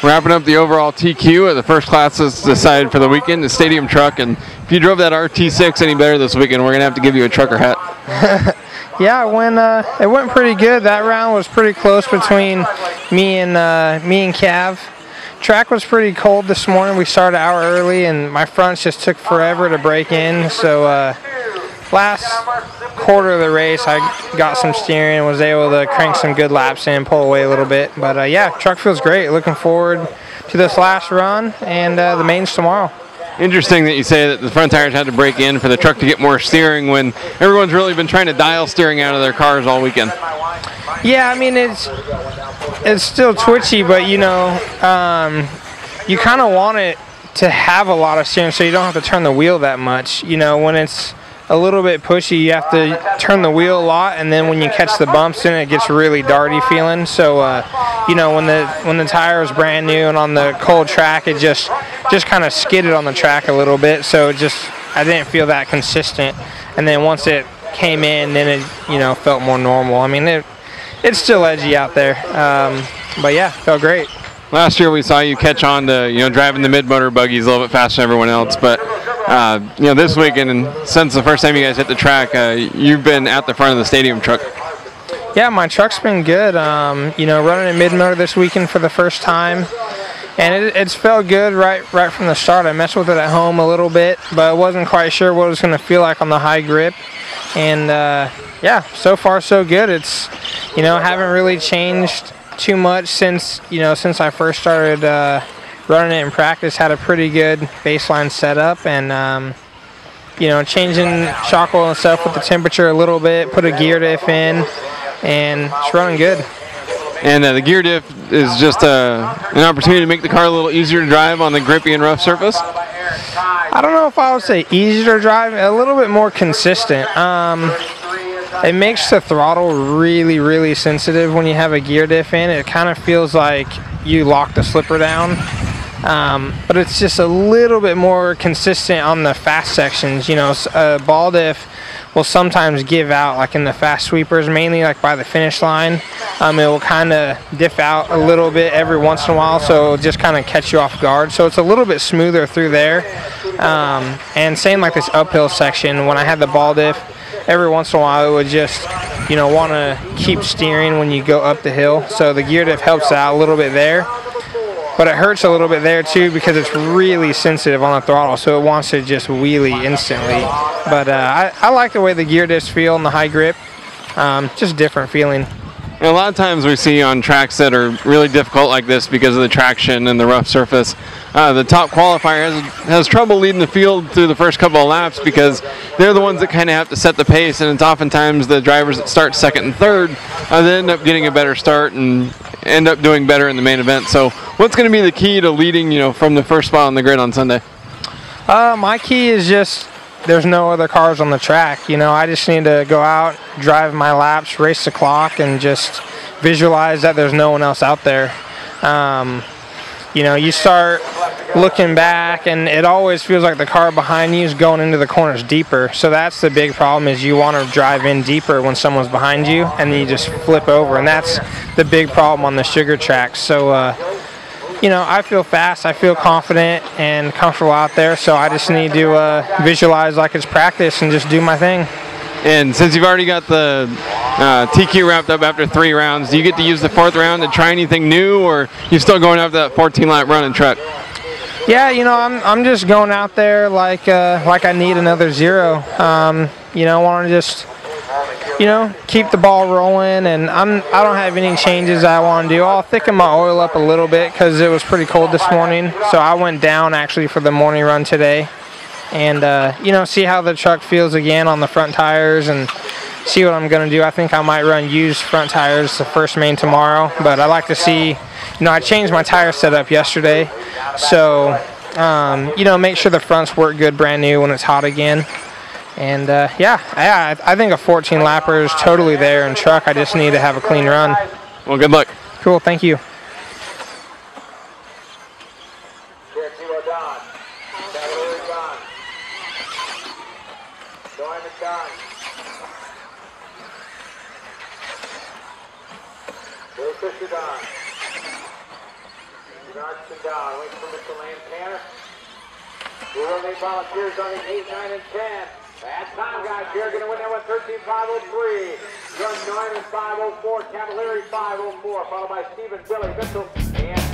Wrapping up the overall TQ of the first classes decided for the weekend, the stadium truck. And if you drove that RT6 any better this weekend, we're going to have to give you a trucker hat. Yeah, it went pretty good. That round was pretty close between me and Cav. Track was pretty cold this morning. We started an hour early, and my fronts just took forever to break in. So last quarter of the race, I got some steering and was able to crank some good laps in, pull away a little bit. But yeah, truck feels great. Looking forward to this last run and the mains tomorrow. Interesting that you say that the front tires had to break in for the truck to get more steering when everyone's really been trying to dial steering out of their cars all weekend. Yeah, I mean, it's still twitchy, but you know, you kind of want it to have a lot of steering so you don't have to turn the wheel that much. You know, when it's a little bit pushy, you have to turn the wheel a lot, and then when you catch the bumps in it gets really darty feeling. So you know, when the tire was brand new and on the cold track, it just kind of skidded on the track a little bit, so I didn't feel that consistent. And then once it came in, then it, you know, felt more normal. I mean, it's still edgy out there, but yeah, felt great. Last year we saw you catch on to, you know, driving the mid-motor buggies a little bit faster than everyone else, but you know, this weekend and since the first time you guys hit the track, you've been at the front of the stadium truck. Yeah, my truck's been good. You know, running a mid-motor this weekend for the first time, and it's felt good right from the start. I messed with it at home a little bit, but I wasn't quite sure what it was going to feel like on the high grip. And yeah, so far so good. It's, you know, haven't really changed too much since I first started running it in practice. Had a pretty good baseline setup, and you know, changing shock oil and stuff with the temperature a little bit, put a gear diff in, and it's running good. And the gear diff is just an opportunity to make the car a little easier to drive on the grippy and rough surface? I don't know if I would say easier to drive, a little bit more consistent. It makes the throttle really, really sensitive when you have a gear diff in. It kind of feels like you lock the slipper down. But it's just a little bit more consistent on the fast sections. You know, a ball diff will sometimes give out, like in the fast sweepers, mainly like by the finish line. It will kind of diff out a little bit every once in a while, so it'll just kind of catch you off guard. So it's a little bit smoother through there. And same like this uphill section, when I had the ball diff, every once in a while it would just, you know, want to keep steering when you go up the hill. So the gear diff helps out a little bit there. But it hurts a little bit there too because it's really sensitive on the throttle, so it wants to just wheelie instantly. But I like the way the gear discs feel in the high grip. Just different feeling. And a lot of times we see on tracks that are really difficult like this because of the traction and the rough surface, the top qualifier has trouble leading the field through the first couple of laps because they're the ones that kind of have to set the pace, and it's oftentimes the drivers that start second and third that end up getting a better start and end up doing better in the main event. So what's going to be the key to leading, you know, from the first spot on the grid on Sunday? My key is just there's no other cars on the track. You know, I just need to go out, drive my laps, race the clock, and just visualize that there's no one else out there. You know, you start looking back, and it always feels like the car behind you is going into the corners deeper. So that's the big problem, is you want to drive in deeper when someone's behind you, and then you just flip over. And that's the big problem on the sugar tracks. So, you know, I feel fast, I feel confident and comfortable out there, so I just need to visualize like it's practice and just do my thing. And since you've already got the TQ wrapped up after 3 rounds, do you get to use the 4th round to try anything new, or you still going after that 14-lap run and truck? Yeah, you know, I'm just going out there like I need another 0. You know, I want to just you know, keep the ball rolling, and I don't have any changes I want to do. I'll thicken my oil up a little bit because it was pretty cold this morning, so I went down actually for the morning run today, and you know, see how the truck feels again on the front tires and see what I'm going to do. I think I might run used front tires the first main tomorrow, but I like to see, you know, I changed my tire setup yesterday, so you know, make sure the fronts work good brand new when it's hot again. And yeah, I think a 14 lapper is totally there in truck. I just need to have a clean run. Well, good luck. Cool, thank you. Volunteers on the 8, 9, and 10. That time, guys, you're going to win that one 13.503. John Neumann 504, Cavalieri 504, followed by Stephen Billy Mitchell and